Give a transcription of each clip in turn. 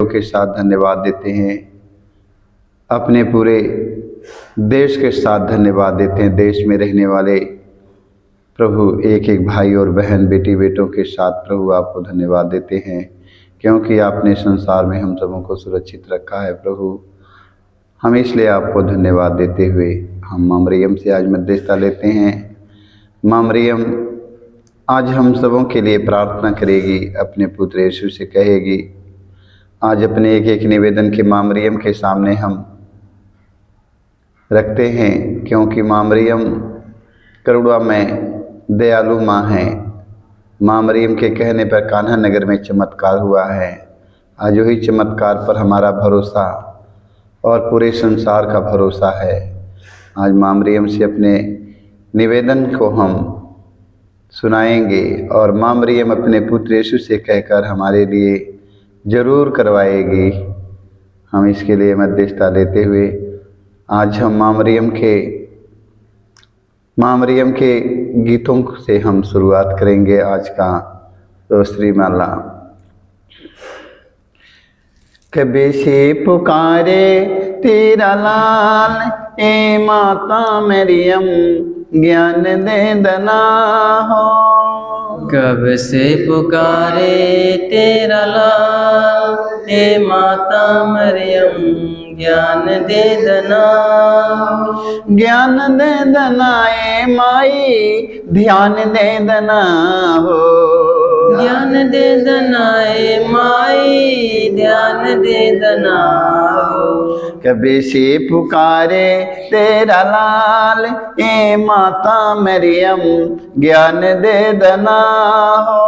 के साथ धन्यवाद देते हैं, अपने पूरे देश के साथ धन्यवाद देते हैं। देश में रहने वाले प्रभु एक एक भाई और बहन, बेटी बेटों के साथ प्रभु आपको धन्यवाद देते हैं, क्योंकि आपने संसार में हम सबों को सुरक्षित रखा है। प्रभु हम इसलिए आपको धन्यवाद देते हुए हम माँ मरियम से आज मध्यस्थता लेते हैं। माँ मरियम आज हम सबों के लिए प्रार्थना करेगी, अपने पुत्र यीशु से कहेगी। आज अपने एक एक निवेदन के माँ मरियम के सामने हम रखते हैं, क्योंकि माँ मरियम करुणा में दयालु माँ है। माँ मरियम के कहने पर कान्हा नगर में चमत्कार हुआ है। आज वही चमत्कार पर हमारा भरोसा और पूरे संसार का भरोसा है। आज माँ मरियम से अपने निवेदन को हम सुनाएंगे और माँ मरियम अपने पुत्र यीशु से कहकर हमारे लिए ज़रूर करवाएगी। हम इसके लिए मध्यस्थता लेते हुए आज हम माँ मरियम के गीतों से हम शुरुआत करेंगे आज का रोसरी माला। कभी से पुकारे तेरा लाल, ए माता मरियम ज्ञान दे दना हो। कब से पुकारे तेरा लाल, ए माता मरियम ज्ञान दे दना। ज्ञान दे दना ए माई, ध्यान दे दना हो। ज्ञान दे दना ए माई, ध्यान दे दना हो। कभी से पुकारे तेरा लाल, ए माता मरियम ज्ञान दे दना हो।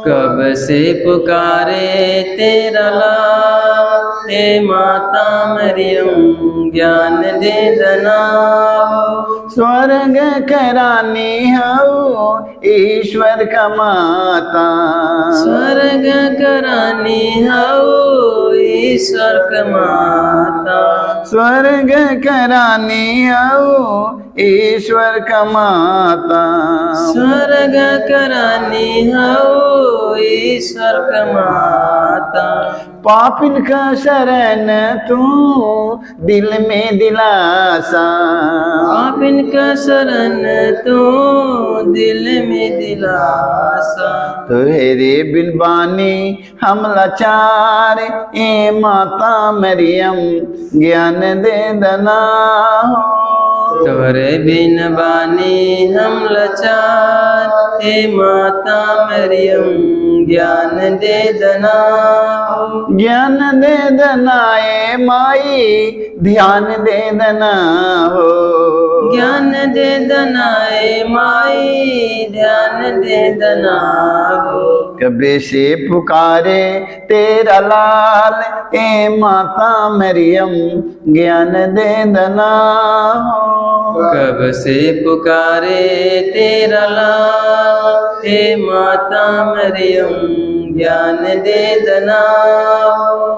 कब से पुकारे तेरा लाल, ए माता मरियम ज्ञान दे दना हो। स्वर्ग करानी हो ईश्वर का माता, स्वर्ग करानी हो ईश्वर का माता। स्वर्ग करानी हो ईश्वर का माता। स्वर्ग करानी हो ईश्वर का माता। पापिन का शरण तू दिल में दिलासा, पापिन का शरण तू दिल में दिलासा। तेरे बिन बानी हम लाचार, ए माता मरियम ज्ञान दे दना हो। तोरे बिन बानी हम लाचार, ए माता मरियम ज्ञान दे दना हो। ज्ञान दे दना ए माई, ध्यान दे दना हो। ज्ञान दे दना ए माई, ध्यान दे दना हो। कभी से पुकारे तेरा लाल, ए माता मरियम ज्ञान दे दना हो। कब से पुकारे तेरा लाल, ए माता मरियम ज्ञान दे दना हो।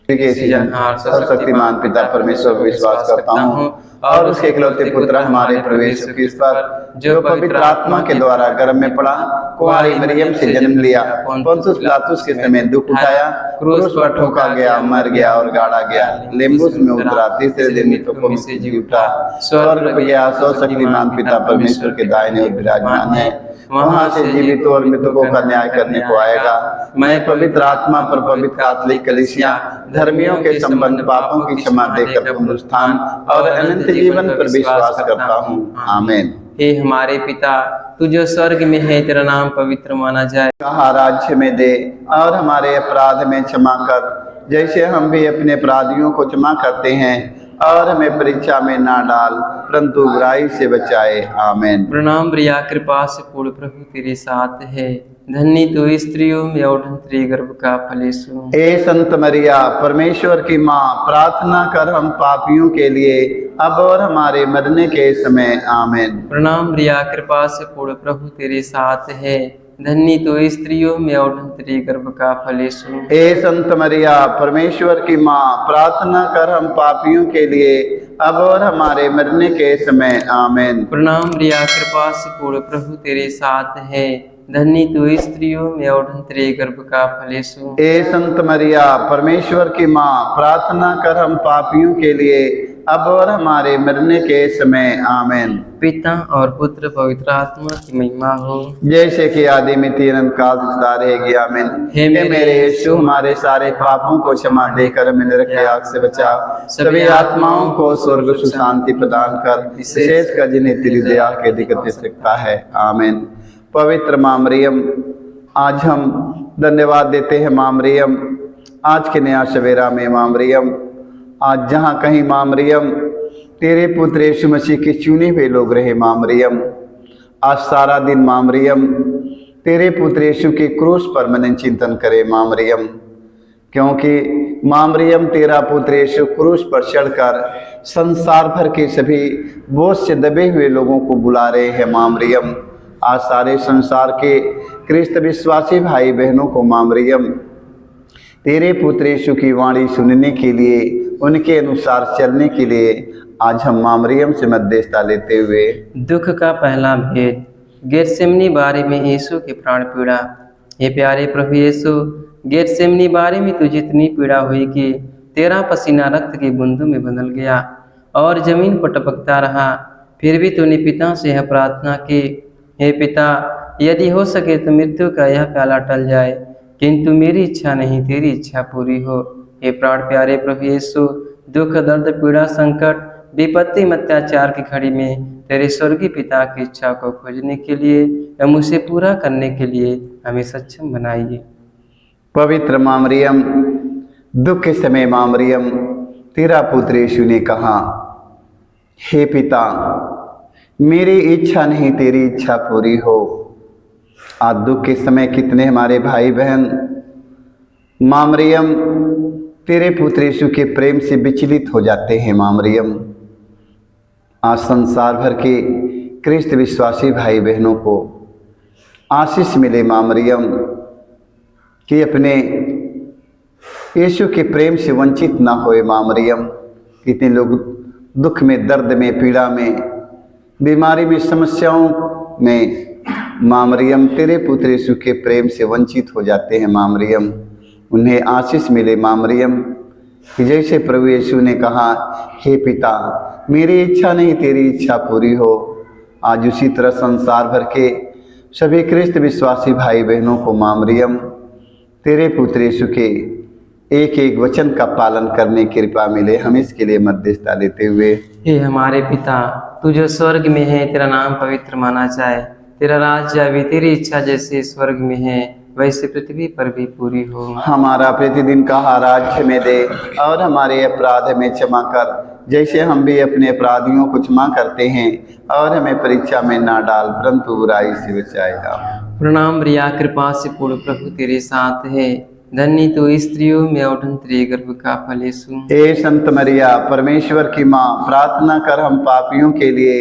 सर्वशक्तिमान पिता परमेश्वर पर विश्वास करता हूँ और उसके इकलौते पुत्र हमारे प्रभु यीशु क्रिस्त पर, जो पवित्र आत्मा के द्वारा गर्भ में पड़ा, कुंवारी मरियम से जन्म लिया, पोंतुस पिलातुस के समय दुख उठाया, क्रूस पर ठोका गया, मर गया और गाड़ा गया, लिम्बुस में उतरा, तीसरे दिन मृतकों में से जी उठा, स्वर्ग गया, सर्वशक्तिमान पिता परमेश्वर के दाहिने ओर विराजमान है, वहां से जीवितों और मृतकों का न्याय करने को आएगा। मैं पवित्र आत्मा पर पवित्र कैथोलिक कलीसिया, धर्मियों के संबंध, पापों की क्षमा देकर पुनरुत्थान और अनंत जीवन पर विश्वास करता हूँ। आमीन। हे हमारे पिता, तू जो स्वर्ग में है, तेरा नाम पवित्र माना जाए। कहा राज्य में दे और हमारे अपराध में क्षमा कर, जैसे हम भी अपने अपराधियों को क्षमा करते हैं, और हमें परीक्षा में ना डाल, परंतु बुराई से बचाए। आमीन। प्रणाम प्रिया, कृपा से पूर्ण प्रभु तेरे साथ है, धन्य तू स्त्रियों में और तेरे गर्भ का फल यीशु। हे संत मरिया, परमेश्वर की माँ, प्रार्थना कर हम पापियों के लिए, अब और हमारे मरने के समय। आमीन। प्रणाम प्रिया, कृपा से पूर्ण प्रभु तेरे साथ है, धन्य तो स्त्रियों में और तेरे गर्भ का फल यीशु। हे संत मरिया, परमेश्वर की माँ, प्रार्थना कर हम पापियों के लिए, अब और हमारे मरने के समय। आमीन। प्रणाम प्रिया, कृपा से पूर्ण प्रभु तेरे साथ है, धन्य तू स्त्रियों में और तेरे गर्भ का फल यीशु। ए संत मरिया परमेश्वर की माँ, प्रार्थना कर हम पापियों के लिए अब और हमारे मरने के समय आमीन। पिता और पुत्र पवित्र आत्मा की महिमा हो, जैसे कि आदि में तीन काल सदा रहेगी आमीन। हे मेरे यीशु, हमारे सारे पापों को क्षमा देकर हमें नरक की आग से बचा, सभी आत्माओं को स्वर्ग सुख शांति प्रदान कर, विशेष कर जिन्हें तेरी दया के अधिक आवश्यकता है आमीन। पवित्र माँ मरियम, आज हम धन्यवाद देते हैं माँ मरियम, आज के नया सवेरा में माँ मरियम, आज जहाँ कहीं माँ मरियम तेरे पुत्र यीशु मसीह के चुने हुए लोग रहे माँ मरियम, आज सारा दिन माँ मरियम तेरे पुत्र यीशु के क्रूस पर मनन चिंतन करे माँ मरियम, क्योंकि माँ मरियम तेरा पुत्र यीशु क्रूस पर चढ़कर संसार भर के सभी बोझ से दबे हुए लोगों को बुला रहे हैं माँ मरियम। आज सारे संसार के ख्रिस्त विश्वासी भाई बहनों को माँ मरियम तेरे पुत्र यीशु की वाणी सुनने के लिए, उनके अनुसार चलने के लिए आज हम माँ मरियम से मध्यस्थता लेते हुए दुख का पहला भेद, गेतसेमनी बारे में यीशु की प्राण पीड़ा। हे प्यारे प्रभु यीशु, गेतसेमनी बारे में तुझे इतनी पीड़ा हुई कि तेरा पसीना रक्त की बूंदों में बदल गया और जमीन पर टपकता रहा। फिर भी तूने पिता से यह प्रार्थना की, हे पिता, यदि हो सके तो मृत्यु का यह प्याला टल जाए, किंतु मेरी इच्छा नहीं तेरी इच्छा पूरी हो। हे प्राण प्यारे प्रभु यीशु, दुख दर्द पीड़ा संकट विपत्ति अत्याचार की घड़ी में तेरे स्वर्गीय पिता की इच्छा को खोजने के लिए एवं उसे पूरा करने के लिए हमें सक्षम बनाइए। पवित्र माँ मरियम, दुख के समय माँ मरियम तेरा पुत्र यीशु ने कहा, हे पिता, मेरी इच्छा नहीं तेरी इच्छा पूरी हो। आज दुख के समय कितने हमारे भाई बहन माँ मरियम तेरे पुत्र यीशु के प्रेम से विचलित हो जाते हैं माँ मरियम। आज संसार भर के ख्रिस्त विश्वासी भाई बहनों को आशीष मिले माँ मरियम कि अपने यीशु के प्रेम से वंचित ना होए माँ मरियम। कितने लोग दुख में, दर्द में, पीड़ा में, बीमारी में, समस्याओं में माँ मरियम तेरे पुत्र यीशु के प्रेम से वंचित हो जाते हैं माँ मरियम। उन्हें आशीष मिले माँ मरियम कि जैसे प्रभु यीशु ने कहा, हे पिता, मेरी इच्छा नहीं तेरी इच्छा पूरी हो। आज उसी तरह संसार भर के सभी ख्रिस्त विश्वासी भाई बहनों को माँ मरियम तेरे पुत्र यीशु के एक एक वचन का पालन करने की कृपा मिले। हम इसके लिए मध्यस्थता लेते हुए हे हमारे पिता, तू जो स्वर्ग में है, तेरा नाम पवित्र माना जाए, तेरा राज्य आवे, तेरी इच्छा जैसे स्वर्ग में है वैसे पृथ्वी पर भी पूरी हो। हमारा प्रतिदिन का आहार आज हमें दे और हमारे अपराध हमें क्षमा कर, जैसे हम भी अपने अपराधियों को क्षमा करते हैं, और हमें परीक्षा में ना डाल परंतु बुराई से बचाएगा। प्रणाम मरिया, कृपा से पूर्ण प्रभु तेरे साथ है, धन्य तू स्त्रियों में और तेरे गर्भ का फल यीशु। हे संत मरिया परमेश्वर की माँ, प्रार्थना कर हम पापियों के लिए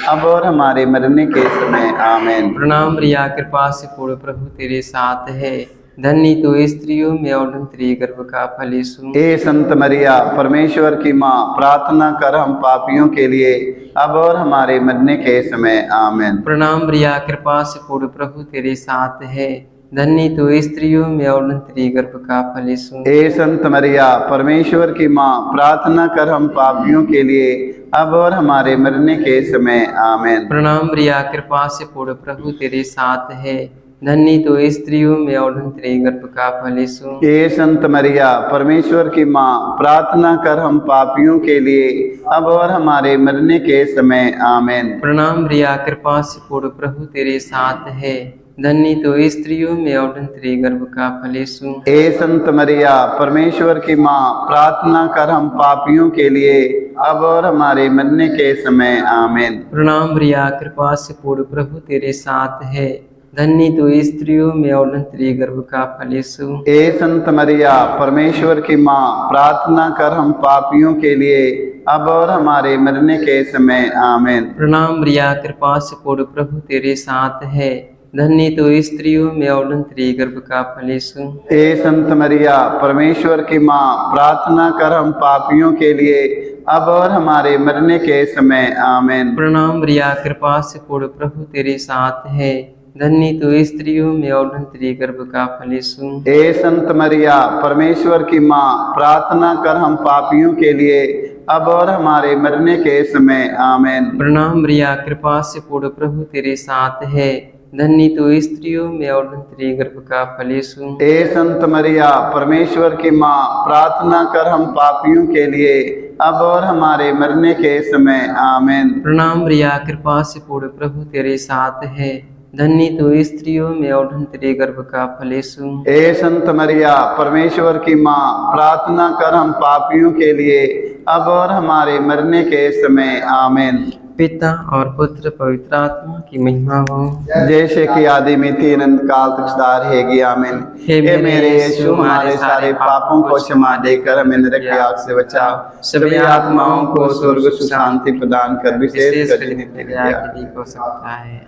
अब और हमारे मरने के समय आमीन। प्रणाम मरिया, कृपा से पूर्ण प्रभु तेरे साथ है, धन्य तू स्त्रियों में और तेरे गर्भ का फल यीशु। हे संत मरिया परमेश्वर की माँ, प्रार्थना कर हम पापियों के लिए अब और हमारे मरने के समय आमीन। प्रणाम मरिया, कृपा से पूर्ण प्रभु तेरे साथ है, धन्य तू स्त्रियों में और तेरे गर्भ का फल यीशु। हे संत मरिया परमेश्वर की माँ, प्रार्थना कर हम पापियों के लिए अब और हमारे मरने के समय आमीन। प्रणाम मरिया, कृपा से पूर्ण प्रभु तेरे साथ है, धन्य तू स्त्रियों में और तेरे गर्भ का फल यीशु। हे संत मरिया परमेश्वर की माँ, प्रार्थना कर हम पापियों के लिए अब और हमारे मरने के समय आमीन। प्रणाम मरिया, कृपा से पूर्ण प्रभु तेरे साथ है, धन्य तू स्त्रियों में और तेरे गर्भ का फल यीशु। हे संत मरिया परमेश्वर की माँ, प्रार्थना कर हम पापियों के लिए अब और हमारे मरने के समय आमीन। प्रणाम मरिया, कृपा से पूर्ण प्रभु तेरे साथ है, धन्य तू स्त्रियों में और तेरे गर्भ का फल यीशु। हे संत मरिया परमेश्वर की माँ, प्रार्थना कर हम पापियों के लिए अब और हमारे मरने के समय आमीन। प्रणाम मरिया, कृपा से पूर्ण प्रभु तेरे साथ है, धन्य तू स्त्रियों में और तेरे गर्भ का फल यीशु। हे संत मरिया परमेश्वर की माँ, प्रार्थना कर हम पापियों के लिए अब और हमारे मरने के समय आमीन। प्रणाम मरिया, कृपा से पूर्ण प्रभु तेरे साथ है, धन्य तू स्त्रियों में और धन्य तेरे गर्भ का फल यीशु। हे संत मरिया परमेश्वर की माँ, प्रार्थना कर हम पापियों के लिए अब और हमारे मरने के समय आमीन। प्रणाम मरिया, कृपा से पूर्ण, प्रभु तेरे साथ है, धन्य तू स्त्रियों में और धन्य तेरे गर्भ का फल यीशु। हे संत मरिया परमेश्वर की माँ, प्रार्थना कर हम पापियों के लिए अब और हमारे मरने के समय आमीन। प्रणाम मरिया, कृपा से पूर्ण, प्रभु तेरे साथ है, धन्य तू स्त्रियों में और धन्य तेरे गर्भ का फल यीशु। हे संत मरिया परमेश्वर की माँ, प्रार्थना कर हम पापियों के लिए अब और हमारे मरने के समय आमीन। पिता और पुत्र पवित्र आत्मा की महिमा हो, जैसे कि आदि में थी अनंत काल तक सदा रहेगी आमीन। हे मेरे यीशु, हमारे सारे पापों को क्षमा देकर हमें नरक की आग से बचाओ, सभी आत्माओं को स्वर्ग सुख शांति प्रदान कर, विशेष कर जिन्हें तेरी दया की हो सकता है।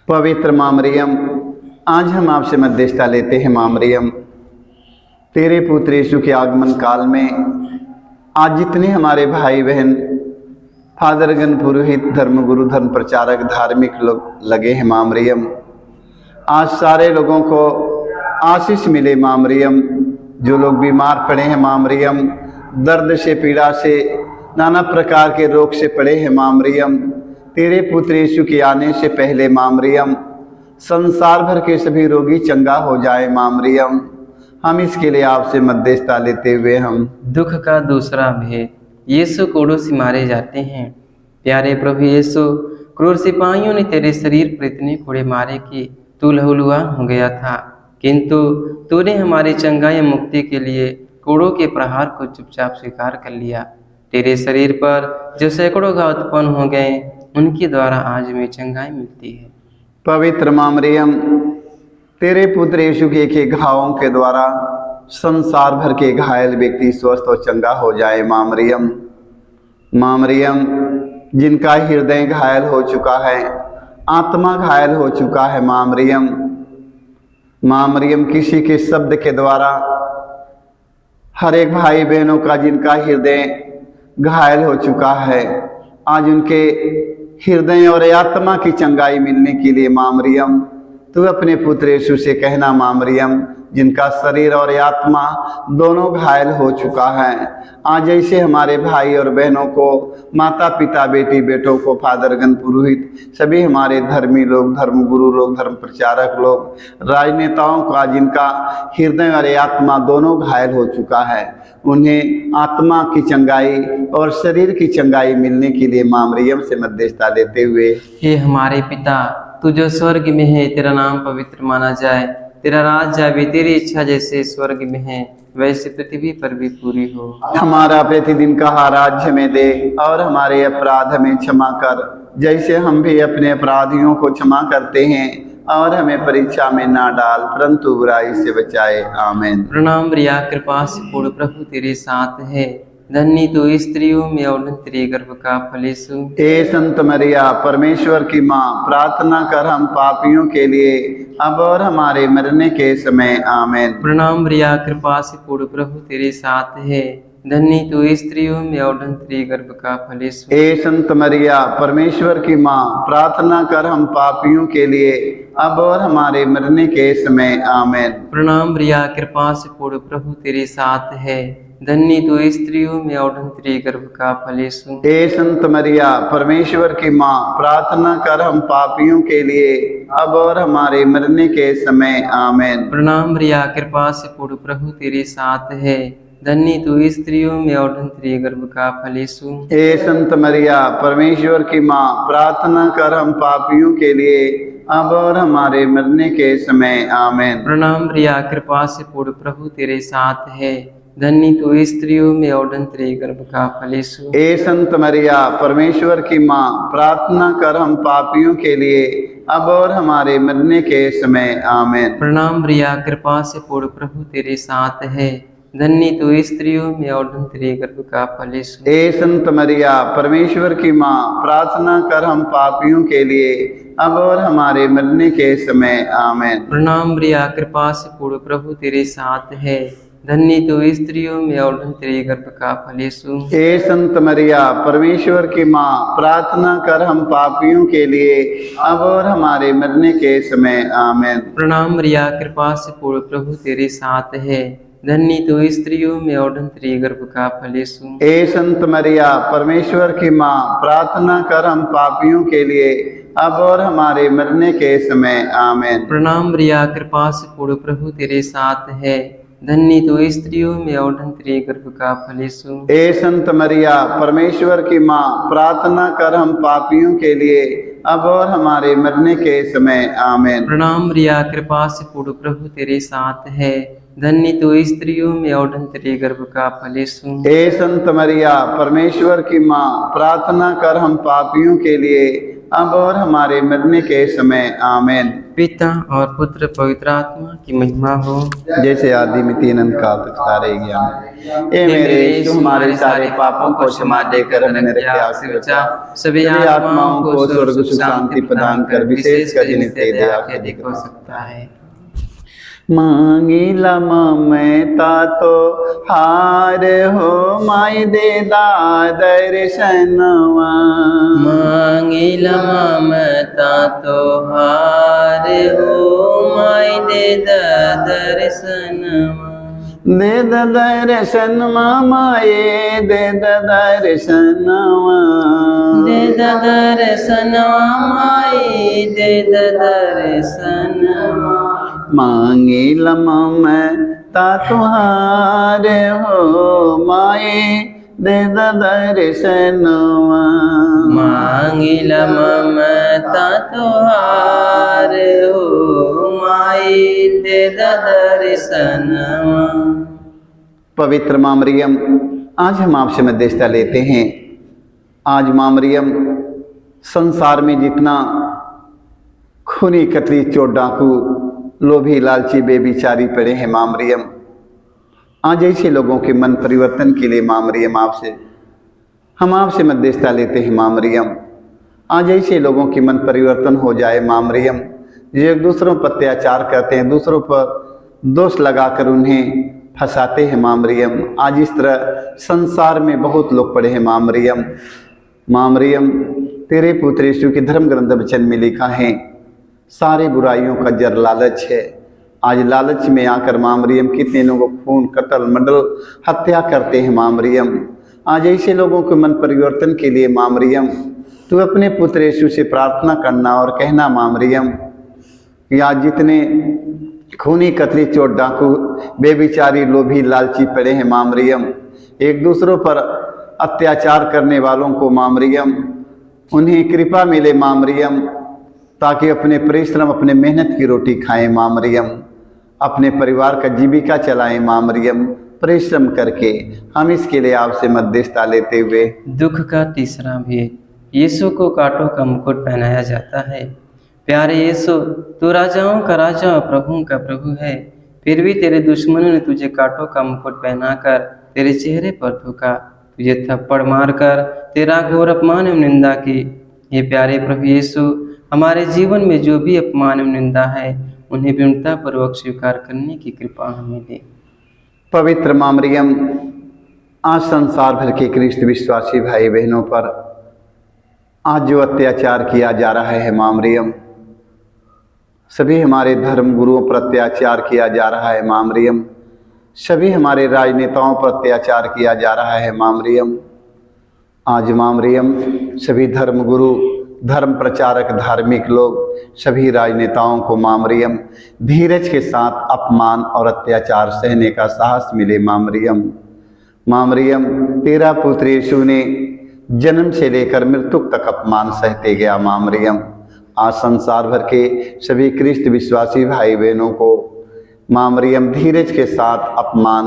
पवित्र माँ मरियम, आज हम आपसे मध्यस्थता लेते हैं। माँ मरियम, तेरे पुत्र यीशु के आगमन काल में आज जितने हमारे भाई बहन, फादरगण, पुरोहित, धर्मगुरु, धर्म प्रचारक, धार्मिक लोग लगे हैं माँ मरियम, आज सारे लोगों को आशीष मिले माँ मरियम। जो लोग बीमार पड़े हैं माँ मरियम, दर्द से, पीड़ा से, नाना प्रकार के रोग से पड़े हैं माँ मरियम, तेरे पुत्र यीशु के आने से पहले माँ मरियम संसार भर के सभी रोगी चंगा हो जाए माँ मरियम। हम इसके लिए आपसे मध्यस्थता लेते हुए हम दुख का दूसरा भेद, यीशु कोड़ों से मारे जाते हैं। प्यारे प्रभु यीशु, क्रूर सिपाहियों ने तेरे शरीर पर इतने कोड़े मारे कि तू लहूलुहान हो गया था, किंतु तूने हमारी चंगाई मुक्ति के लिए कोड़ों के प्रहार को चुपचाप स्वीकार कर लिया। तेरे शरीर पर जो सैकड़ों घाव उत्पन्न हो गए, उनके द्वारा आज हमें चंगाई मिलती है। पवित्र माँ मरियम, तेरे पुत्र यीशु के एक घावों के द्वारा संसार भर के घायल व्यक्ति स्वस्थ और चंगा हो जाए माँ मरियम। माँ मरियम, जिनका हृदय घायल हो चुका है, आत्मा घायल हो चुका है माँ मरियम, माँ मरियम किसी के शब्द के द्वारा हर एक भाई बहनों का जिनका हृदय घायल हो चुका है, आज उनके हृदय और आत्मा की चंगाई मिलने के लिए माँ मरियम तू अपने पुत्र यीशु से कहना माँ मरियम, जिनका शरीर और आत्मा दोनों घायल हो चुका है, आज ऐसे हमारे भाई और बहनों को, माता पिता, बेटी बेटों को, फादरगण, पुरोहित, सभी हमारे धर्मी लोग, धर्मगुरु लोग, धर्म प्रचारक लोग, राजनेताओं का जिनका हृदय और आत्मा दोनों घायल हो चुका है, उन्हें आत्मा की चंगाई और शरीर की चंगाई मिलने के लिए माँ मरियम से मध्यस्थता लेते हुए हे हमारे पिता, तू जो स्वर्ग में है, तेरा नाम पवित्र माना जाए, तेरा राज आवे, तेरी इच्छा जैसे स्वर्ग में है वैसे पृथ्वी पर भी पूरी हो। हमारा प्रतिदिन का आहार हमें दे और हमारे अपराध हमें क्षमा कर, जैसे हम भी अपने अपराधियों को क्षमा करते हैं, और हमें परीक्षा में ना डाल परंतु बुराई से बचाए आमीन। प्रणाम मरिया, कृपा से पूर्ण, प्रभु तेरे साथ है, धन्य तू स्त्रियों में और धन्य तेरे गर्भ का फल यीशु। हे संत मरिया परमेश्वर की माँ, प्रार्थना कर हम पापियों के लिए अब और हमारे मरने के समय आमीन। प्रणाम मरिया, कृपा से पूर्ण, प्रभु तेरे साथ है, धन्य तू स्त्रियों में और धन्य तेरे गर्भ का फल यीशु। हे संत मरिया परमेश्वर की माँ, प्रार्थना कर हम पापियों के लिए अब और हमारे मरने के समय आमीन। प्रणाम मरिया, कृपा से पूर्ण, प्रभु तेरे साथ है, धन्य तू स्त्रियों में और धन्य तेरे गर्भ का फल यीशु। हे संत मरिया परमेश्वर की माँ, प्रार्थना कर हम पापियों के लिए अब और हमारे मरने के समय आमीन। प्रणाम मरिया, कृपा से पूर्ण, प्रभु तेरे साथ है, धन्य तू स्त्रियों में और धन्य तेरे गर्भ का फल यीशु। हे संत मरिया परमेश्वर की माँ, प्रार्थना कर हम पापियों के लिए अब और हमारे मरने के समय आमीन। प्रणाम मरिया, कृपा से पूर्ण, प्रभु तेरे साथ है, धन्य तू स्त्रियों में और धन्य तेरे गर्भ का फल यीशु। हे संत मरिया परमेश्वर की माँ, प्रार्थना कर हम पापियों के लिए अब और हमारे मरने के समय आमीन। प्रणाम मरिया, कृपा से पूर्ण, प्रभु तेरे साथ है, धन्य तू स्त्रियों में और धन्य तेरे गर्भ का फल यीशु। हे संत मरिया परमेश्वर की माँ, प्रार्थना कर हम पापियों के लिए अब और हमारे मरने के समय आमीन। प्रणाम मरिया, कृपा से पूर्ण, प्रभु तेरे साथ है, धन्य तो स्त्रियों में और धन्य तेरे गर्भ का फल यीशु। हे संत मरिया परमेश्वर की माँ, प्रार्थना कर हम पापियों के लिए अब और हमारे मरने के समय आमीन। प्रणाम मरिया, कृपा से पूर्ण, प्रभु तेरे साथ है। धन्य तो स्त्रियों में और धन्य तेरे गर्भ का फल यीशु। हे संत मरिया परमेश्वर की माँ, प्रार्थना कर हम पापियों के लिए अब और हमारे मरने के समय आमीन। प्रणाम मरिया, कृपा से पूर्ण, प्रभु तेरे साथ है। धन्य तो स्त्रियों में और धन्य तेरे गर्भ का फल यीशु। हे संत मरिया परमेश्वर की माँ, प्रार्थना कर हम पापियों के लिए अब और हमारे मरने के समय आमीन। प्रणाम मरिया, कृपा से पूर्ण, प्रभु तेरे साथ है। धन्य तो स्त्रियों में और धन्य तेरे गर्भ का फल यीशु। हे संत मरिया परमेश्वर की माँ, प्रार्थना कर हम पापियों के लिए अब और हमारे मरने के समय आमीन। पिता और पुत्र पवित्र आत्मा की महिमा हो, जैसे आदि में तीन अंत काल तक रहेगी आमीन। हे मेरे यीशु, हमारे सारे पापों को क्षमा देकर हमें नरक की आग से बचा, सभी आत्माओं को स्वर्ग सुख शांति प्रदान कर, विशेष कर जिन्हें तेरी दया के अधिक हो सकता है। मांगी लमा मैं तो हार हो माई दे दर्शनवा, मांगी लमा मता तो हार हो माई दे दर्शनवा, दे दर्शन माए दे दर्शनवा, दे दर्शनवा माई दे दर्शनवा, मांगी लमा मैं तुहार हो माए दे दर्शनवा, मांगी लमा मता तुहार हो माई दे दर्शनवा। पवित्र माँ मरियम, आज हम आपसे मध्यस्थता लेते हैं। आज माँ मरियम संसार में जितना खूनी कतली चोर डाकू लोभी लालची बेबिचारी पड़े हैं माँ मरियम, आज ऐसे लोगों के मन परिवर्तन के लिए माँ मरियम हम आपसे मध्यस्थता लेते हैं। माँ मरियम, आज ऐसे लोगों के मन परिवर्तन हो जाए माँ मरियम, जो एक दूसरों पर अत्याचार करते हैं, दूसरों पर दोष लगाकर उन्हें फंसाते हैं माँ मरियम। आज इस तरह संसार में बहुत लोग पड़े हैं माँ मरियम। माँ मरियम, तेरे पुत्र यीशु के धर्म ग्रंथ वचन में लिखा है, सारे बुराइयों का जड़ लालच है। आज लालच में आकर माँ मरियम कितने लोगों को खून कत्ल मर्डर हत्या करते हैं माँ मरियम। आज ऐसे लोगों के मन परिवर्तन के लिए माँ मरियम, तू अपने पुत्र यीशु से प्रार्थना करना और कहना माँ मरियम कि आज जितने खूनी कतली चोर डाकू बेबिचारी लोभी लालची पड़े हैं माँ मरियम, एक दूसरों पर अत्याचार करने वालों को माँ मरियम उन्हें कृपा मिले माँ मरियम, ताकि अपने परिश्रम अपने मेहनत की रोटी खाएं माँ मरियम, अपने परिवार का जीविका चलाएं माँ मरियम, परिश्रम करके। हम इसके लिए आपसे मध्यस्थता लेते हुए दुख का तीसरा भेद, यीशु को कांटों का मुकुट पहनाया जाता है। प्यारे यीशु, तू राजाओं का राजा और प्रभुओं का प्रभु है, फिर भी तेरे दुश्मनों ने तुझे कांटों का मुकुट पहनाकर तेरे चेहरे पर थूका, तुझे थप्पड़ मारकर तेरा घोर अपमान एवं निंदा की। ये प्यारे प्रभु यीशु, हमारे जीवन में जो भी अपमान एवं निंदा है उन्हें विनम्रतापूर्वक स्वीकार करने की कृपा हमें दे। पवित्र माँ मरियम, आज संसार भर के ख्रिस्त विश्वासी भाई बहनों पर आज जो अत्याचार किया जा रहा है माँ मरियम, सभी हमारे धर्म गुरुओं पर अत्याचार किया जा रहा है माँ मरियम, सभी हमारे राजनेताओं पर अत्याचार किया जा रहा है माँ मरियम। आज माँ मरियम, सभी धर्म गुरु, धर्म प्रचारक, धार्मिक लोग, सभी राजनेताओं को माँ मरियम धीरज के साथ अपमान और अत्याचार सहने का साहस मिले माँ मरियम। माँ मरियम, तेरा पुत्र यीशु ने जन्म से लेकर मृत्यु तक अपमान सहते गया माँ मरियम। आज संसार भर के सभी ख्रिस्त विश्वासी भाई बहनों को माँ मरियम धीरज के साथ अपमान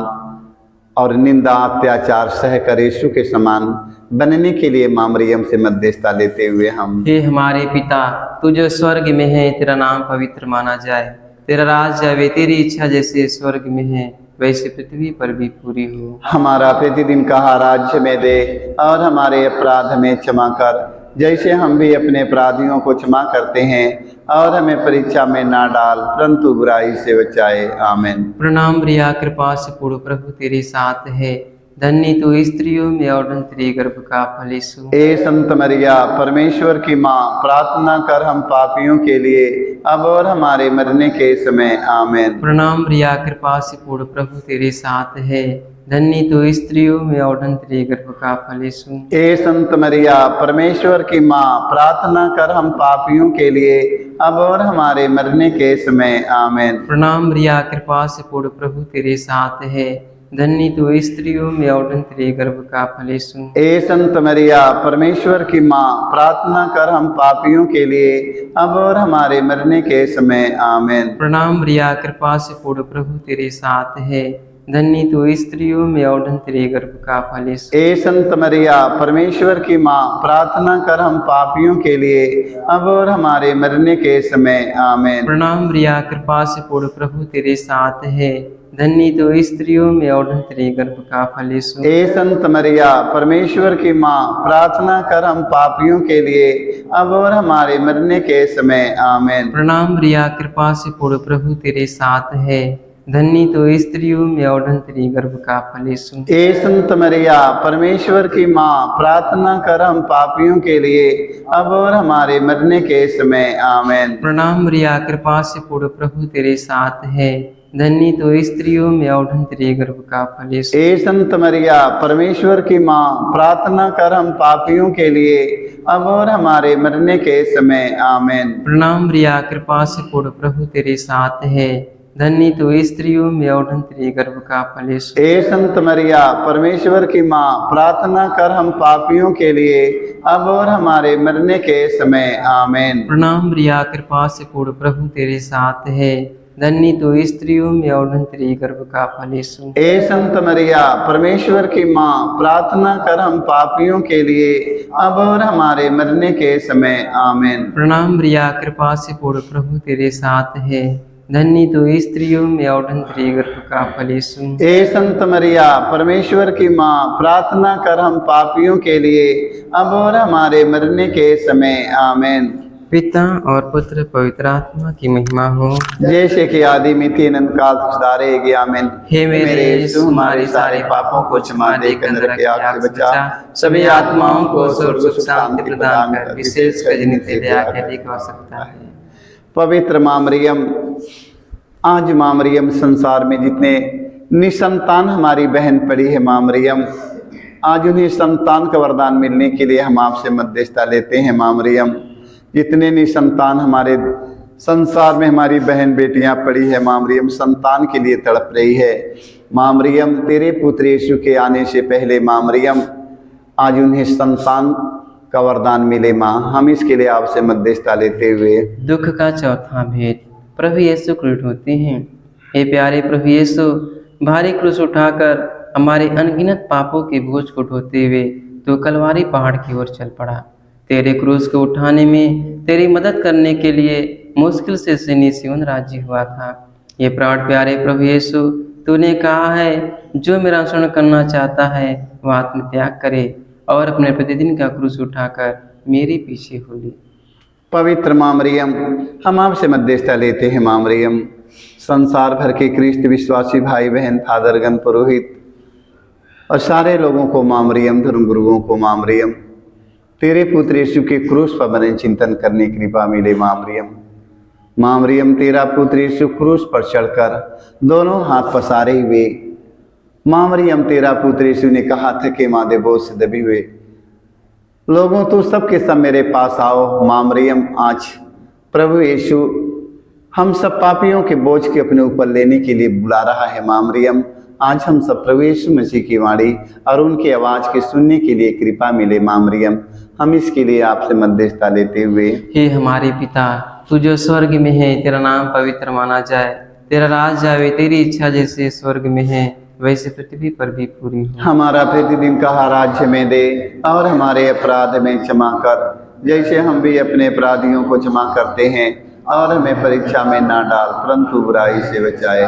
और निंदा अत्याचार सहकर यीशु के समान बनने के लिए माँ मरियम से मध्यस्थता लेते हुए हम हे हमारे पिता, तू जो स्वर्ग में है, तेरा नाम पवित्र माना जाए, तेरा राज आवे, तेरी इच्छा जैसे स्वर्ग में है वैसे पृथ्वी पर भी पूरी हो। हमारा प्रतिदिन का आहार आज हमें दे और हमारे अपराध में क्षमा कर, जैसे हम भी अपने अपराधियों को क्षमा करते हैं, और हमें परीक्षा में ना डाल परंतु बुराई से बचाए। आमीन। प्रणाम मरिया, कृपा से पूर्ण, प्रभु तेरे साथ है, धन्य तू स्त्रियों में और धन्य तेरे गर्भ का फल यीशु। ए संत मरिया, परमेश्वर की माँ, प्रार्थना कर हम पापियों के लिए अब और हमारे मरने के समय। आमीन। प्रणाम मरिया, कृपा से पूर्ण, प्रभु तेरे साथ है, धन्य तू स्त्रियों में और धन्य तेरे गर्भ का फल यीशु। ए संत मरिया, परमेश्वर की माँ, प्रार्थना कर हम पापियों के लिए अब और हमारे मरने के समय। आमीन। प्रणाम मरिया, कृपा से पूर्ण, प्रभु तेरे साथ है, धन्य तू स्त्रियों में और धन्य तेरे गर्भ का फल यीशु। ए संत मरिया, परमेश्वर की माँ, प्रार्थना कर हम पापियों के लिए अब और हमारे मरने के समय। आमीन। प्रणाम मरिया, कृपा से पूर्ण, प्रभु तेरे साथ है, धन्य तू स्त्रियों में और धन्य तेरे गर्भ का फल यीशु। ए संत मरिया, परमेश्वर की माँ, प्रार्थना कर हम पापियों के लिए अब और हमारे मरने के समय। आमीन। प्रणाम मरिया, कृपा से पूर्ण, प्रभु तेरे साथ है, धन्य तू स्त्रियों में और धन्य तेरे गर्भ का फल यीशु। ए संत मरिया, परमेश्वर की माँ, प्रार्थना कर हम पापियों के लिए अब और हमारे मरने के समय। आमीन। प्रणाम मरिया, कृपा से पूर्ण, प्रभु तेरे साथ है, धन्य तू स्त्रियों में और धन्य तेरे गर्भ का फल यीशु। ए संत मरिया, परमेश्वर की माँ, प्रार्थना कर हम पापियों के लिए अब और हमारे मरने के समय। आमीन। प्रणाम मरिया, कृपा से पूर्ण, प्रभु तेरे साथ है, धन्य तू स्त्रियों में और धन्य तेरे गर्भ का फल यीशु। ए संत मरिया, परमेश्वर की माँ, प्रार्थना कर हम पापियों के लिए अब और हमारे मरने के समय। आमीन। प्रणाम मरिया, कृपा से पूर्ण, प्रभु तेरे साथ है, धन्य तू स्त्रियों में और धन्य तेरे गर्भ का फल यीशु। ए संत मरिया, परमेश्वर की माँ, प्रार्थना कर हम पापियों के लिए अब और हमारे मरने के समय। आमीन। प्रणाम मरिया, कृपा से पूर्ण, प्रभु तेरे साथ है, धन्य तू स्त्रियों में और धन्य तेरे गर्भ का फल यीशु। ए संत मरिया, परमेश्वर की माँ, प्रार्थना कर हम पापियों के लिए अब और हमारे मरने के समय। आमीन। प्रणाम मरिया, कृपा से पूर्ण, प्रभु तेरे साथ है, धन्य तू स्त्रियों में और धन्य तेरे गर्भ का फल यीशु। ए संत मरिया, परमेश्वर की माँ, प्रार्थना कर हम पापियों के लिए अब और हमारे मरने के समय। आमीन। पिता और पुत्र पवित्र आत्मा की महिमा हो, जैसे कि आदि में थी, अनंत काल तक रहेगी। आमीन। हे मेरे यीशु, हमारे सारे पापों को क्षमा देकर नरक की आग से बचा, सभी आत्माओं को स्वर्ग सुख शांति प्रदान कर, विशेषकर जिन्हें तेरी दया की अधिक आवश्यकता है। पवित्र माँ मरियम, आज माँ मरियम संसार में जितने निसंतान हमारी बहन पड़ी है माँ मरियम, आज उन्हें संतान का वरदान मिलने के लिए हम आपसे मध्यस्थता लेते हैं। माँ मरियम, जितने निसंतान हमारे संसार में हमारी बहन बेटियां पड़ी है, माँ मरियम संतान के लिए तड़प रही है। माँ मरियम, तेरे पुत्र यीशु के आने से पहले माँ मरियम, आज उन्हें संतान का वरदान मिले। माँ, हम इसके लिए आपसे मध्यस्थता लेते हुए दुख का चौथा भेद, प्रभु यीशु क्रूस होते हैं। हे प्यारे प्रभु यीशु, भारी क्रूस उठाकर हमारे अनगिनत पापों के बोझ को ढोते हुए तो कलवारी पहाड़ की ओर चल पड़ा। तेरे क्रूस को उठाने में तेरी मदद करने के लिए मुश्किल से सिनी सियोन राजी हुआ था। ये प्राण प्यारे प्रभु यीशु, तूने कहा है, जो मेरा अनुसरण करना चाहता है वह आत्मत्याग करे और अपने प्रतिदिन का क्रूस उठाकर मेरे पीछे हो ले। पवित्र माँ मरियम, हम आपसे मध्यस्थता लेते हैं। माँ मरियम, संसार भर के ख्रिस्त विश्वासी भाई बहन, फादरगण, पुरोहित और सारे लोगों को माँ मरियम, धर्म गुरुओं को माँ मरियम, तेरे पुत्र यीशु के क्रूस पर बने चिंतन करने की कृपा मिले। माँ मरियम, माँ मरियम, तेरा पुत्र यीशु क्रूस पर चढ़कर दोनों हाथ पसारे हुए, माँ मरियम, तेरा पुत्र यीशु ने कहा था कि मादे बोझ से दबे हुए लोगों, तो सब के सब मेरे पास आओ। माँ मरियम, आज प्रभु यीशु हम सब पापियों के बोझ के अपने ऊपर लेने के लिए बुला रहा है। माँ मरियम, आज हम सब प्रभु यीशु मसीह की वाणी और उनकी आवाज़ के सुनने के लिए कृपा मिले। माँ मरियम, हम इसके लिए आपसे मध्यस्थता लेते हुए, हे हमारे पिता, तू जो स्वर्ग में है, तेरा नाम पवित्र माना जाए, तेरा राज आवे, तेरी इच्छा जैसे स्वर्ग में है वैसे पृथ्वी पर भी पूरी हो। हमारा प्रतिदिन का आहार हमें दे और हमारे अपराध में क्षमा कर, जैसे हम भी अपने अपराधियों को क्षमा करते हैं, और हमें परीक्षा में ना डाल परंतु बुराई से बचाए।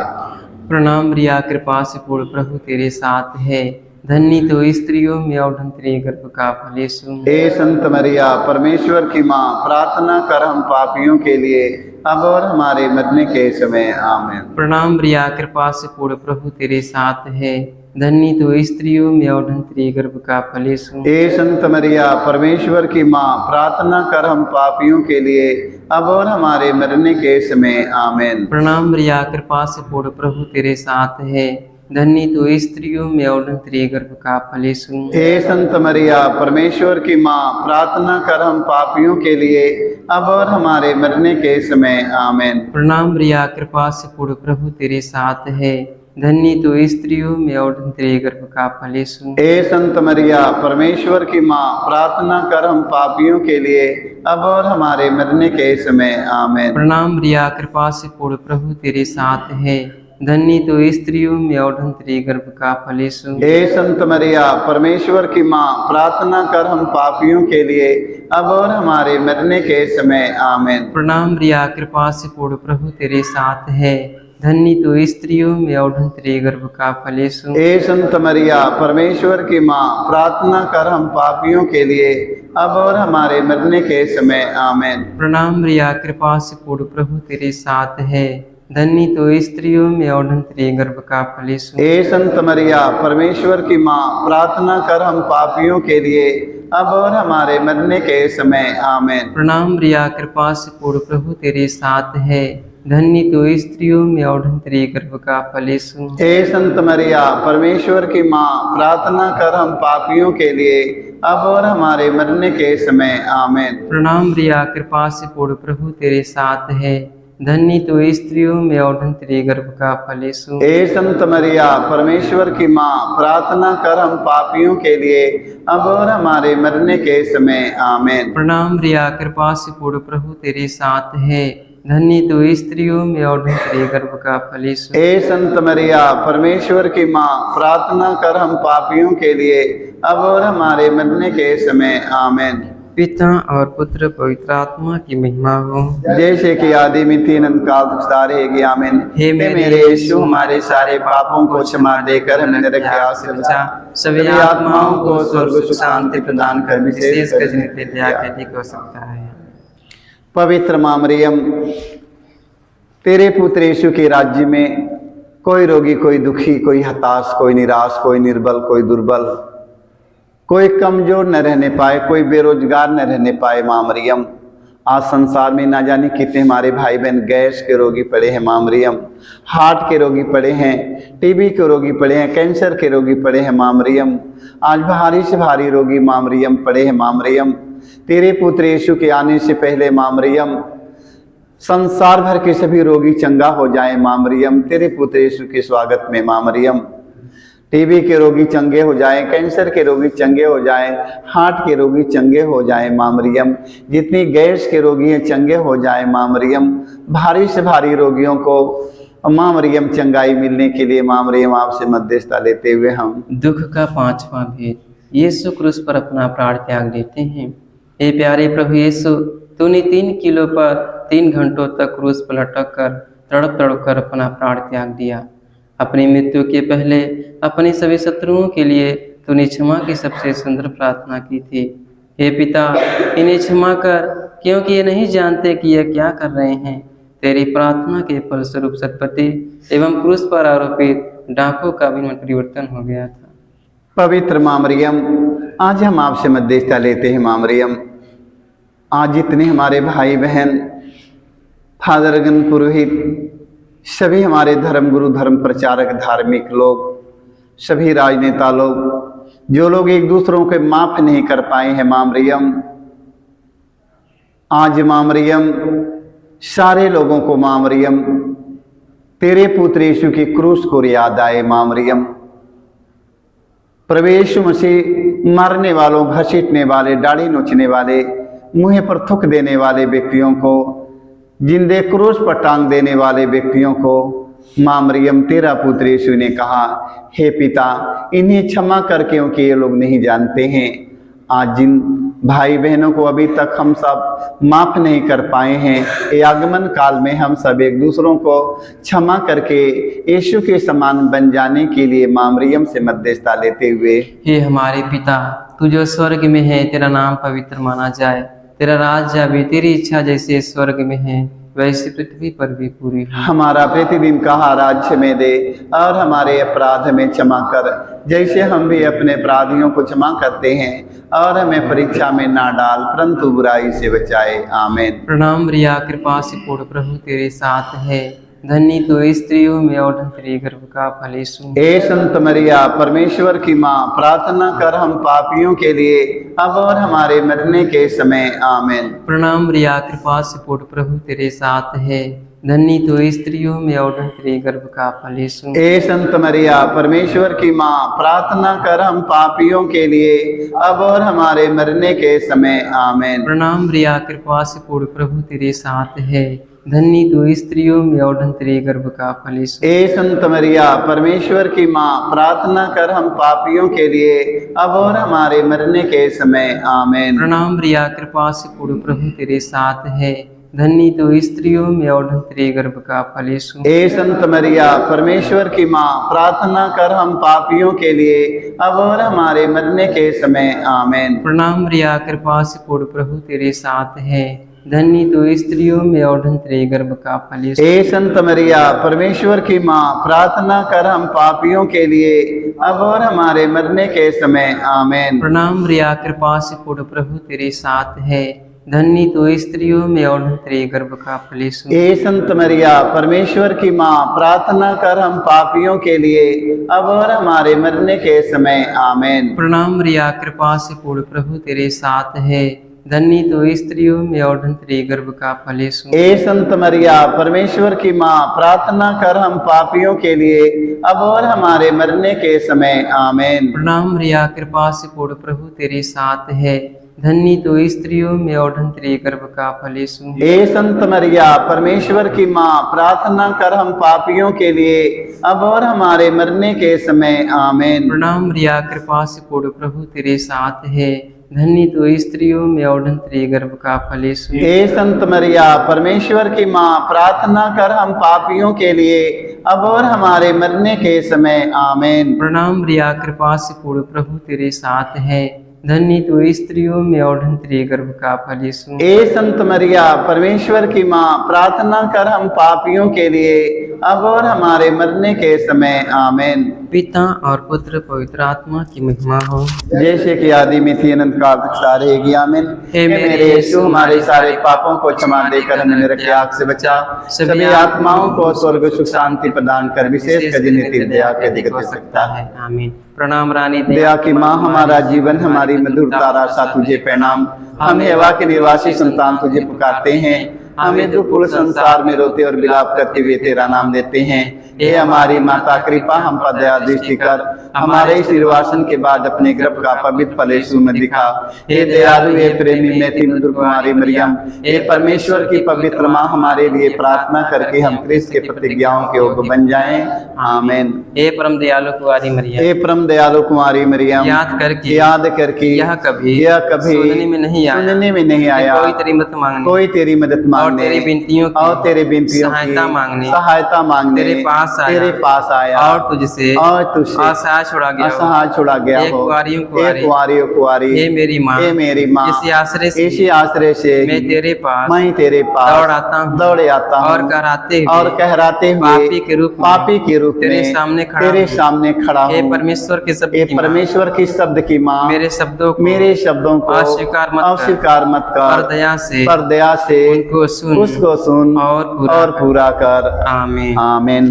प्रणाम मरिया, कृपा से पूर्ण, प्रभु तेरे साथ है, धन्य तो स्त्रियों में और धन तेरे गर्भ का फल यीशु। हे संत मरिया परमेश्वर की माँ, प्रार्थना कर हम पापियों के लिए अब और हमारे मरने के समय आमीन। प्रणाम मरिया, कृपा से पूर्ण, प्रभु तेरे साथ है। धन्य तो स्त्रियों में और धन तेरे गर्भ का फल यीशु। हे संत मरिया परमेश्वर की माँ, प्रार्थना कर हम पापियों के लिए अब और हमारे मरने के समय आमीन। प्रणाम मरिया, कृपा से पूर्ण, प्रभु तेरे साथ है। धन्य तो स्त्रियों में और धन तेरे गर्भ का फल यीशु। हे संत मरिया परमेश्वर की माँ, प्रार्थना कर हम पापियों के लिए अब और हमारे मरने के समय आमीन। प्रणाम मरिया, कृपा से पूर्ण, प्रभु तेरे साथ है। धन्य तो स्त्रियों में और धन तेरे गर्भ का फल यीशु। हे संत मरिया परमेश्वर की माँ, प्रार्थना कर हम पापियों के लिए अब और हमारे मरने के समय आमीन। प्रणाम मरिया, कृपा से पूर्ण, प्रभु तेरे साथ है। धन्य तो स्त्रियों में और धन तेरे गर्भ का फल यीशु। हे संत मरिया परमेश्वर की माँ, प्रार्थना कर हम पापियों के लिए अब और हमारे मरने के समय आमीन। प्रणाम मरिया, कृपा से पूर्ण, प्रभु तेरे साथ है। धन्य तो स्त्रियों में और धन तेरे गर्भ का फल यीशु। हे संत मरिया परमेश्वर की माँ, प्रार्थना कर हम पापियों के लिए अब और हमारे मरने के समय आमीन। प्रणाम मरिया, कृपा से पूर्ण, प्रभु तेरे साथ है। धन्य तो स्त्रियों में और धन तेरे गर्भ का फल यीशु। हे संत मरिया परमेश्वर की माँ, प्रार्थना कर हम पापियों के लिए अब और हमारे मरने के समय आमीन। प्रणाम मरिया, कृपा से पूर्ण, प्रभु तेरे साथ है। धन्य तो स्त्रियों में और धन तेरे गर्भ का फल यीशु। हे संत मरिया परमेश्वर की माँ, प्रार्थना कर हम पापियों के लिए अब और हमारे मरने के समय आमीन। प्रणाम मरिया, कृपा से पूर्ण, प्रभु तेरे साथ है। धन्य तो स्त्रियों में और धन तेरे गर्भ का फल यीशु। हे संत मरिया परमेश्वर की माँ, प्रार्थना कर हम पापियों के लिए अब और हमारे मरने के समय आमीन। प्रणाम मरिया, कृपा से पूर्ण, प्रभु तेरे साथ है। धन्य तो स्त्रियों में और धन तेरे गर्भ का फल यीशु। हे संत मरिया परमेश्वर की माँ, प्रार्थना कर हम पापियों के लिए अब और हमारे मरने के समय आमीन। पिता और पुत्र पवित्र आत्मा की महिमा हो। जैसे कि आदि में तीन काल तक रहेगी आमीन। हे मेरे यीशु, हमारे सारे पापों को क्षमा देकर हमें नरक के आग से बचा, सभी आत्माओं को स्वर्ग सुख शांति प्रदान कर, विशेष कर जिन्हें तेरी दया की अधिक आवश्यकता है। पवित्र माँ मरियम, तेरे पुत्र यीशु के राज्य में कोई रोगी, कोई दुखी, कोई हताश, कोई निराश, कोई निर्बल, कोई दुर्बल, कोई कमजोर न रहने पाए, कोई बेरोजगार न रहने पाए। माँ मरियम, आज संसार में ना जाने कितने हमारे भाई बहन गैस के रोगी पड़े हैं। माँ मरियम, हार्ट के रोगी पड़े हैं, टीबी के रोगी पड़े हैं, कैंसर के रोगी पड़े हैं। माँ मरियम, आज भारी से भारी रोगी माँ मरियम पड़े हैं। माँ मरियम, तेरे पुत्र यीशु के आने से पहले माँ मरियम, संसार भर के सभी रोगी चंगा हो जाएं। माँ मरियम, तेरे पुत्र यीशु के स्वागत में माँ मरियम, टीबी के रोगी चंगे हो जाएं, कैंसर के रोगी चंगे हो जाएं, हार्ट के रोगी चंगे हो जाएं। माँ मरियम, जितनी गैस के रोगी हैं चंगे हो जाएं। माँ मरियम, भारी से भारी रोगियों को माँ मरियम चंगाई मिलने के लिए माँ मरियम आपसे मध्यस्थता लेते हुए हम दुख का पांचवा भेद, यीशु क्रूस पर अपना प्राण त्याग देते हैं। हे प्यारे प्रभु यीशु, तूने 3 किलो पर 3 घंटों तक क्रूस पर लटक कर तड़प तड़प कर अपना प्राण त्याग दिया। अपनी मृत्यु के पहले अपने सभी शत्रुओं के लिए तूने क्षमा की सबसे सुंदर प्रार्थना की थी। हे पिता, इन्हें क्षमा कर, क्योंकि ये नहीं जानते कि यह क्या कर रहे हैं। तेरी प्रार्थना के फलस्वरूप सतपति एवं क्रूस पर आरोपित डाकुओं का भी मन परिवर्तन हो गया था। पवित्र माँ मरियम, आज हम आपसे मध्यस्थता लेते हैं। माँ मरियम, आज जितने हमारे भाई बहन, फादरगण, पुरोहित, सभी हमारे धर्म गुरु, धर्म प्रचारक, धार्मिक लोग, सभी राजनेता लोग, जो लोग एक दूसरों को माफ नहीं कर पाए हैं, माँ मरियम, आज माँ मरियम सारे लोगों को माँ मरियम तेरे पुत्र यीशु की क्रूस को याद आए। माँ मरियम, प्रभु यीशु मसीह मारने वालों, घसीटने वाले, दाढ़ी नोचने वाले, मुँह पर थूक देने वाले व्यक्तियों को, जिंदे क्रूस पर टांग देने वाले व्यक्तियों को माँ मरियम तेरा पुत्र यीशु ने कहा, हे पिता, इन्हें क्षमा कर, क्योंकि ये लोग नहीं जानते हैं। आज जिन भाई बहनों को अभी तक हम सब माफ नहीं कर पाए हैं। ये आगमन काल में हम सब एक दूसरों को क्षमा करके यीशु के समान बन जाने के लिए माँ मरियम से मध्यस्थता लेते हुए, हे हमारे पिता, तू जो स्वर्ग में है, तेरा नाम पवित्र माना जाए, तेरा राज्य आवे, तेरी इच्छा जैसे स्वर्ग में है वैसे पृथ्वी पर भी पूरी हो। हमारा प्रतिदिन का आहार आज में दे और हमारे अपराध में क्षमा कर, जैसे हम भी अपने अपराधियों को क्षमा करते हैं, और हमें परीक्षा में ना डाल परंतु बुराई से बचाए। आमीन। प्रणाम मरिया, कृपा से पूर्ण, प्रभु तेरे साथ है, धन्य तो स्त्रियों में और धन्य तेरे गर्भ का फल यीशु। ए संत मरिया, परमेश्वर की माँ, प्रार्थना कर हम पापियों के लिए अब और हमारे मरने के समय। आमीन। प्रणाम मरिया, कृपा से पूर्ण, प्रभु तेरे साथ है, धन्य तो स्त्रियों में और धन्य तेरे गर्भ का फल यीशु। ए संत मरिया, परमेश्वर की माँ, प्रार्थना कर हम पापियों के लिए अब और हमारे मरने के समय। आमीन। प्रणाम मरिया, कृपा से पूर्ण, प्रभु तेरे साथ है, धन्य तो स्त्रियों में और धन्य तेरे गर्भ का फल यीशु। ए संत मरिया, परमेश्वर की माँ, प्रार्थना कर हम पापियों के लिए अब और हमारे मरने के समय। आमीन। प्रणाम मरिया, कृपा से पूर्ण, प्रभु तेरे साथ है, धन्य तो स्त्रियों में और धन्य तेरे गर्भ का फल यीशु। ए संत मरिया, परमेश्वर की माँ, प्रार्थना कर हम पापियों के लिए अब और हमारे मरने के समय। आमीन। प्रणाम मरिया, कृपा से पूर्ण, प्रभु तेरे साथ है, धन्य तो स्त्रियों में और धन्य तेरे गर्भ का फल यीशु। ए संत मरिया, परमेश्वर की माँ, प्रार्थना कर हम पापियों के लिए अब और हमारे मरने के समय। आमीन। प्रणाम मरिया, कृपा से पूर्ण, प्रभु तेरे साथ है, धन्य तो स्त्रियों में और धन्य तेरे गर्भ का फल यीशु। ए संत मरिया, परमेश्वर की माँ, प्रार्थना कर हम पापियों के लिए अब और हमारे मरने के समय। आमीन। प्रणाम मरिया, कृपा से पूर्ण, प्रभु तेरे साथ है, धन्य तो स्त्रियों में और धन्य तेरे गर्भ का फल यीशु। ए संत मरिया, परमेश्वर की माँ, प्रार्थना कर हम पापियों के लिए अब और हमारे मरने के समय। आमीन। प्रणाम मरिया, कृपा से पूर्ण, प्रभु तेरे साथ है, धन्य तो स्त्रियों में और धन्य तेरे गर्भ का फल यीशु। ए संत मरिया, परमेश्वर की माँ, प्रार्थना कर हम पापियों के लिए अब और हमारे मरने के समय। आमीन। प्रणाम मरिया, कृपा से पूर्ण, प्रभु तेरे साथ है, धन्य तो स्त्रियों में और धन्य तेरे गर्भ का फल यीशु। हे संत मरिया, परमेश्वर की माँ, प्रार्थना कर हम पापियों के लिए अब और हमारे मरने के समय। आमीन। प्रणाम मरिया, कृपा से पूर्ण, प्रभु तेरे साथ है, धन्य तो स्त्रियों में और धन्य तेरे गर्भ का फल यीशु। ए संत मरिया, परमेश्वर की माँ, प्रार्थना कर हम पापियों के लिए अब और हमारे मरने के समय। आमीन। पिता और पुत्र पवित्र आत्मा की महिमा हो, जैसे कि आदि में थी अनंत काल तक रहेगी। आमीन। हे मेरे यीशु, हमारे सारे पापों को क्षमा देकर हमें नरक की आग से बचा, सभी आत्माओं को स्वर्ग सुख शांति प्रदान कर, विशेष कर जिन्हें तेरी दया के अधिक हो सकता है। आमीन। प्रणाम रानी दया की माँ, हमारा जीवन, हमारी मधुरता आशा तुझे प्रणाम। हम हेवा के निर्वासी संतान तुझे पुकारते हैं, हमें जो पूर्ण संसार में रोते और विलाप करते हुए तेरा नाम देते हैं। हे हमारी माता, कृपा हम पर दया दृष्टि कर, हमारे इस निर्वासन के बाद अपने गर्भ का पवित्र फल यीशु में दिखा। हे दयालु, हे प्रेमी, मैत्री मधुर कुमारी मरियम, हे परमेश्वर की पवित्र माँ, हमारे लिए प्रार्थना करके हम क्रिस्त के प्रतिज्ञाओं के योग्य बन जाएं। आमीन। हे परम दयालु कुंवारी मरियम, हे परम दयालु कुमारी मरियम, याद करके यह कभी सुनने में नहीं आया, कोई तेरी मदद मांगने, कोई तेरी मदद मांगने और तेरी विनतियों की सहायता मांगने तेरे पास आया और तुझसे असहाय छोड़ा गया हो। कुंवारी, हे मेरी माँ, इसी आश्रय से मैं तेरे पास दौड़ आता हूँ और कहराते हुए पापी के रूप में तेरे सामने खड़ा हूँ। हे परमेश्वर की शब्द की माँ, मेरे शब्दों को अस्वीकार मत कर, पर दया से उसको सुन और पूरा कर। आमीन।